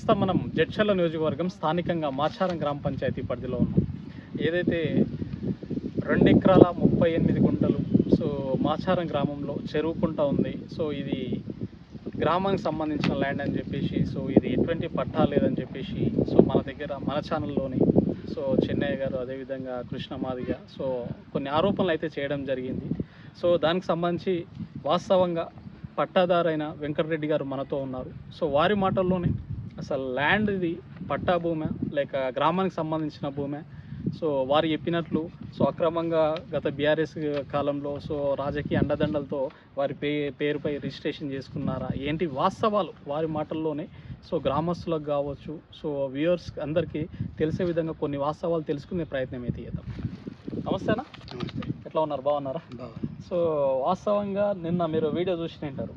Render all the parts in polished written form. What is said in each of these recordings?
ప్రస్తుతం మనం జడ్చర్ల నియోజకవర్గం స్థానికంగా మాచారం గ్రామ పంచాయతీ పరిధిలో ఉన్నాం. ఏదైతే 2 ఎకరాల 38 గుంటలు సో మాచారం గ్రామంలో చెరువుకుంట ఉంది. సో ఇది గ్రామానికి సంబంధించిన ల్యాండ్ అని చెప్పేసి, సో ఇది ఎటువంటి పట్టా లేదని చెప్పేసి, సో మన దగ్గర మన ఛానల్లోని సో చెన్నయ్య గారు అదేవిధంగా కృష్ణ మాదిగ సో కొన్ని ఆరోపణలు అయితే చేయడం జరిగింది. సో దానికి సంబంధించి వాస్తవంగా పట్టాదారైన వెంకటరెడ్డి గారు మనతో ఉన్నారు. సో వారి మాటల్లోనే అసలు ల్యాండ్ ఇది పట్టా భూమే లేక గ్రామానికి సంబంధించిన భూమే, సో వారు చెప్పినట్లు సో అక్రమంగా గత బీఆర్ఎస్ కాలంలో సో రాజకీయ అండదండలతో వారి పేరుపై రిజిస్ట్రేషన్ చేసుకున్నారా ఏంటి వాస్తవాలు వారి మాటల్లోనే సో గ్రామస్తులకు కావచ్చు సో వ్యూవర్స్ అందరికీ తెలిసే విధంగా కొన్ని వాస్తవాలు తెలుసుకునే ప్రయత్నం అయితే చేద్దాం. నమస్తేనా, ఎట్లా ఉన్నారు, బాగున్నారా? సో వాస్తవంగా నిన్న మీరు వీడియో చూసినంటారు.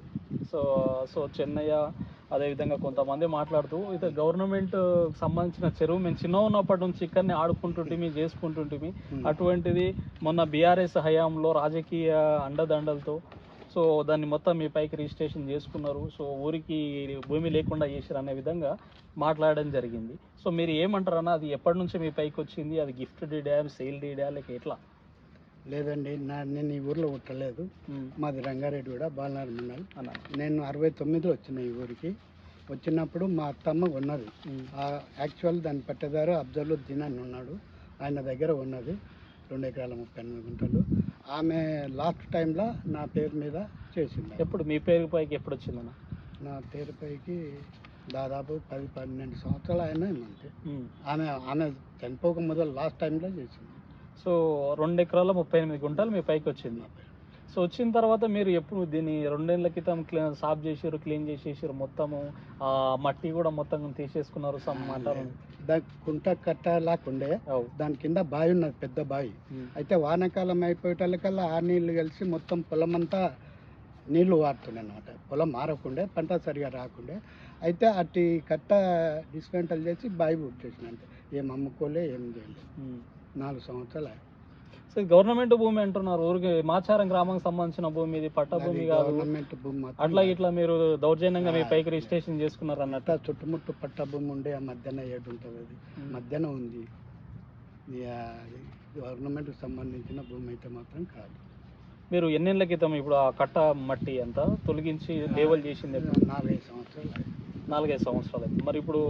సో చెన్నయ్య అదేవిధంగా కొంతమంది మాట్లాడుతూ ఇది గవర్నమెంట్ సంబంధించిన చెరువు, మేము చిన్న ఉన్నప్పటి నుంచి ఇక్కడనే ఆడుకుంటుంటిమి చేసుకుంటుంటిమి, అటువంటిది మొన్న బీఆర్ఎస్ హయాంలో రాజకీయ అండదండలతో సో దాన్ని మొత్తం మీ పైకి రిజిస్ట్రేషన్ చేసుకున్నారు, సో ఊరికి భూమి లేకుండా చేశారు అనే విధంగా మాట్లాడడం జరిగింది. సో మీరు ఏమంటారన్నా, అది ఎప్పటి నుంచి మీ పైకి వచ్చింది? అది గిఫ్ట్ డీడా, సేల్ డీడా, లేక ఎట్లా? లేదండి, నేను ఈ ఊర్లో పుట్టలేదు. మాది రంగారెడ్డి కూడా బాలనార్ మండల్. నేను 69లో వచ్చిన ఈ ఊరికి. వచ్చినప్పుడు మా అత్తమ్మ ఉన్నది. యాక్చువల్ దాని పట్టేదారు అబ్జర్వుద్దీన్ అని ఉన్నాడు, ఆయన దగ్గర ఉన్నది 2 ఎకరాల 38 గుంటలు. ఆమె లాస్ట్ టైంలో నా పేరు మీద చేసింది. ఎప్పుడు మీ పేరు పైకి ఎప్పుడు వచ్చిందన్న? నా పేరు పైకి దాదాపు 10-12 సంవత్సరాలు అయినా అంతే. ఆమె చనిపోక మొదలు లాస్ట్ టైంలో చేసింది. సో 2 ఎకరాల 38 గుంటలు మీ పైకి వచ్చింది. సో వచ్చిన తర్వాత మీరు ఎప్పుడు దీన్ని 2 ఏళ్ల క్రితం సాఫ్ చేసారు, క్లీన్ చేసేసారు, మొత్తము ఆ మట్టి కూడా మొత్తం తీసేసుకున్నారు అంటారు. దానికి కుంట కట్టలాకుండే, దాని కింద బావి ఉన్నది, పెద్ద బావి. అయితే వానాకాలం అయిపోయేటకల్లా ఆ నీళ్లు కలిసి మొత్తం పొలం అంతా నీళ్లు వాడుతుండే అనమాట. పొలం మారకుండే, పంట సరిగా రాకుండే. అయితే అటు కట్ట డిస్మెంటల్ చేసి బావి బుక్ చేసిన, అంటే ఏం అమ్ముకోలే, ఏం చేయలేదు. 4 సంవత్సరాలు. సో గవర్నమెంట్ భూమి అంటున్నారు, ఊరికి మాచారం గ్రామానికి సంబంధించిన భూమి, ఇది పట్ట భూమి కాదు. గవర్నమెంట్ భూమి అట్లా ఇట్లా మీరు దౌర్జన్యంగా మీ పైకి రిజిస్ట్రేషన్ చేసుకున్నారు అన్నట్టు. చుట్టుముట్టు పట్ట భూమి ఉండే, ఆ మధ్యాహ్నం ఏడు ఉంటుంది, అది మధ్యాహ్నం ఉంది. గవర్నమెంట్కి సంబంధించిన భూమి అయితే మాత్రం కాదు. మీరు ఎన్నేళ్ల క్రితం ఇప్పుడు ఆ కట్ట మట్టి అంతా తొలగించి లేవల్ చేసింది? 4-5 సంవత్సరాలు. 4-5 సంవత్సరాలు అయితే. మరి ఇప్పుడు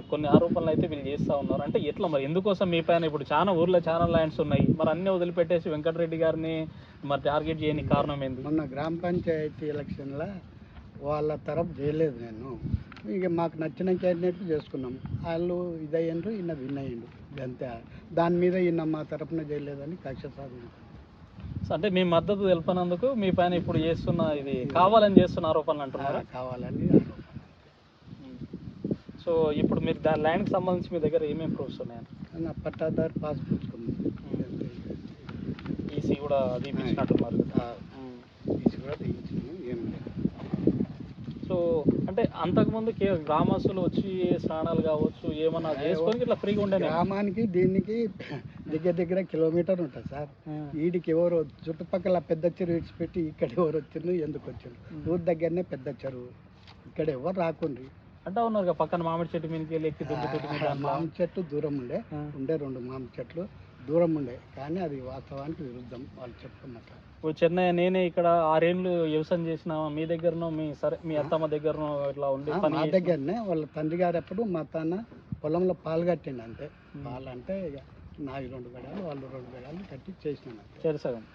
కొన్ని ఆరోపణలు అయితే వీళ్ళు చేస్తూ ఉన్నారు. అంటే ఎట్లా మరి, ఎందుకోసం మీ పైన ఇప్పుడు చాలా ఊర్లో చాలా ల్యాండ్స్ ఉన్నాయి, మరి అన్నీ వదిలిపెట్టేసి వెంకటరెడ్డి గారిని మరి టార్గెట్ చేయని కారణం ఏంది? మొన్న గ్రామ పంచాయతీ ఎలక్షన్లో వాళ్ళ తరఫు చేయలేదు నేను. ఇక మాకు నచ్చిన క్యాండిడేట్ చేసుకున్నాం. వాళ్ళు ఇదయ్యిండ్రు, ఈయన విన్ అయ్యిండు, అంతే. దాని మీద ఈయన మా తరఫున చేయలేదని కక్ష సాధించారు. అంటే మీ మద్దతు తెలిపినందుకు మీ పైన ఇప్పుడు చేస్తున్న ఇది కావాలని చేస్తున్న ఆరోపణలు అంటున్నారా? కావాలని. సో ఇప్పుడు మీరు దాని ల్యాండ్కి సంబంధించి మీ దగ్గర ఏమేమి ప్రూఫ్స్ ఉన్నాయని? నా పట్టాదారు పాస్ పుచ్చుకుంది, ఈసీ కూడా తీపించినట్టున్నారు. ఈసీ కూడా తీయించాను, ఏం లేదు. సో అంటే అంతకుముందు గ్రామస్తులు వచ్చి స్నానాలు కావచ్చు ఏమన్నా చేసుకొని ఇట్లా ఫ్రీగా ఉండే. గ్రామానికి దీనికి దగ్గర కిలోమీటర్ ఉంటుంది సార్. వీడికి ఎవరు చుట్టుపక్కల పెద్ద చెరువు విడిచిపెట్టి ఇక్కడ ఎవరు వచ్చిండ్రు, ఎందుకు వచ్చిండ్రు? ఊరి దగ్గరనే పెద్ద చెరువు, ఇక్కడ ఎవరు రాకుండ్రి అంటే ఉన్నారు. పక్కన మామిడి చెట్టు మీదకి వెళ్ళి ఎక్కి మామిడి చెట్టు దూరం ఉండే 2 మామిడి చెట్లు దూరం ఉండే, కానీ అది వాస్తవానికి విరుద్ధం వాళ్ళు చెప్పుకున్నట్టు. ఇప్పుడు చెన్నై నేనే ఇక్కడ 6 ఏళ్ళు వ్యవసాయం చేసిన, మీ దగ్గరనో మీ అత్తమ్మ దగ్గరనో ఇట్లా ఉండి మా దగ్గరనే వాళ్ళ తండ్రి గారు అప్పుడు మా తాన పొలంలో పాలు కట్టిండు, అంతే. పాలు అంటే ఇక నావి 2 గడాలు, వాళ్ళు 2 గడాలు కట్టి చేసినాను చేరుసగం.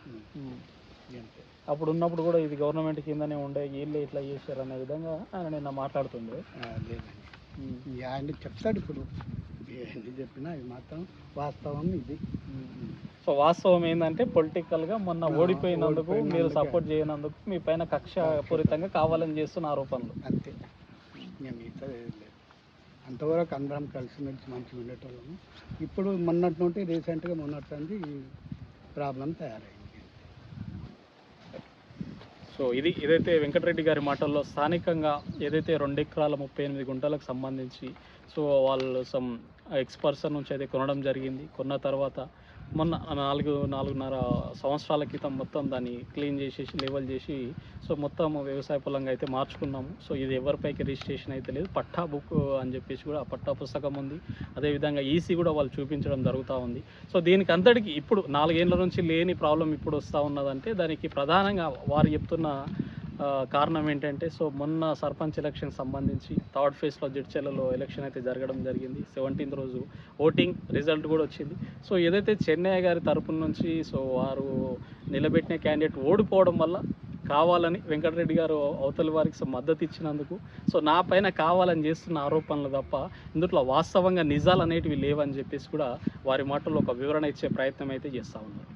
అంతే. అప్పుడు ఉన్నప్పుడు కూడా ఇది గవర్నమెంట్ కిందనే ఉండే, వీళ్ళు ఇట్లా చేశారు అనే విధంగా ఆయన నిన్న మాట్లాడుతుండే. లేదండి, ఆయన చెప్తాడు ఇప్పుడు ఎన్ని చెప్పినా ఇది మాత్రం వాస్తవం ఇది. సో వాస్తవం ఏంటంటే పొలిటికల్గా మొన్న ఓడిపోయినందుకు మీరు సపోర్ట్ చేయనందుకు మీ పైన కక్షపూరితంగా కావాలని చేస్తున్న ఆరోపణలు, అంతే. మిగతా లేదు. అంతవరకు అందరం కలిసిమెలిసి మంచిగా ఉండేటోళ్ళము. ఇప్పుడు మొన్నటి నుండి రీసెంట్గా మొన్నటి ఈ ప్రాబ్లం తయారైంది. సో ఇదైతే వెంకటరెడ్డి గారి మాటల్లో స్థానికంగా ఏదైతే 2 ఎకరాల 38 గుంటలకు సంబంధించి సో వాళ్ళు సమ్ ఎక్స్పర్సన్ నుంచి అయితే కొనడం జరిగింది. కొన్న తర్వాత మొన్న 4.5 సంవత్సరాల క్రితం మొత్తం దాన్ని క్లీన్ చేసేసి లెవెల్ చేసి సో మొత్తం వ్యవసాయ పొలంగా అయితే మార్చుకున్నాము. సో ఇది ఎవరిపైకి రిజిస్ట్రేషన్ అయితే లేదు, పట్టా బుక్ అని చెప్పేసి కూడా పట్టా పుస్తకం ఉంది. అదేవిధంగా ఈసీ కూడా వాళ్ళు చూపించడం జరుగుతూ ఉంది. సో దీనికి అంతటికి ఇప్పుడు 4 ఏళ్ళ నుంచి లేని ప్రాబ్లం ఇప్పుడు వస్తూ ఉన్నదంటే దానికి ప్రధానంగా వారు చెప్తున్న కారణం ఏంటంటే, సో మొన్న సర్పంచ్ ఎలక్షన్ సంబంధించి థర్డ్ ఫేజ్లో జడ్చర్లలో ఎలక్షన్ అయితే జరగడం జరిగింది. 17th రోజు ఓటింగ్ రిజల్ట్ కూడా వచ్చింది. సో ఏదైతే చెన్నయ్య గారి తరపున నుంచి సో వారు నిలబెట్టిన క్యాండిడేట్ ఓడిపోవడం వల్ల కావాలని వెంకటరెడ్డి గారు అవతలి వారికి మద్దతు ఇచ్చినందుకు సో నా పైన కావాలని చేస్తున్న ఆరోపణలు తప్ప ఇందులో వాస్తవంగా నిజాలు అనేటివి లేవని చెప్పేసి కూడా వారి మాటల్లో ఒక వివరణ ఇచ్చే ప్రయత్నం అయితే చేస్తూ ఉన్నారు.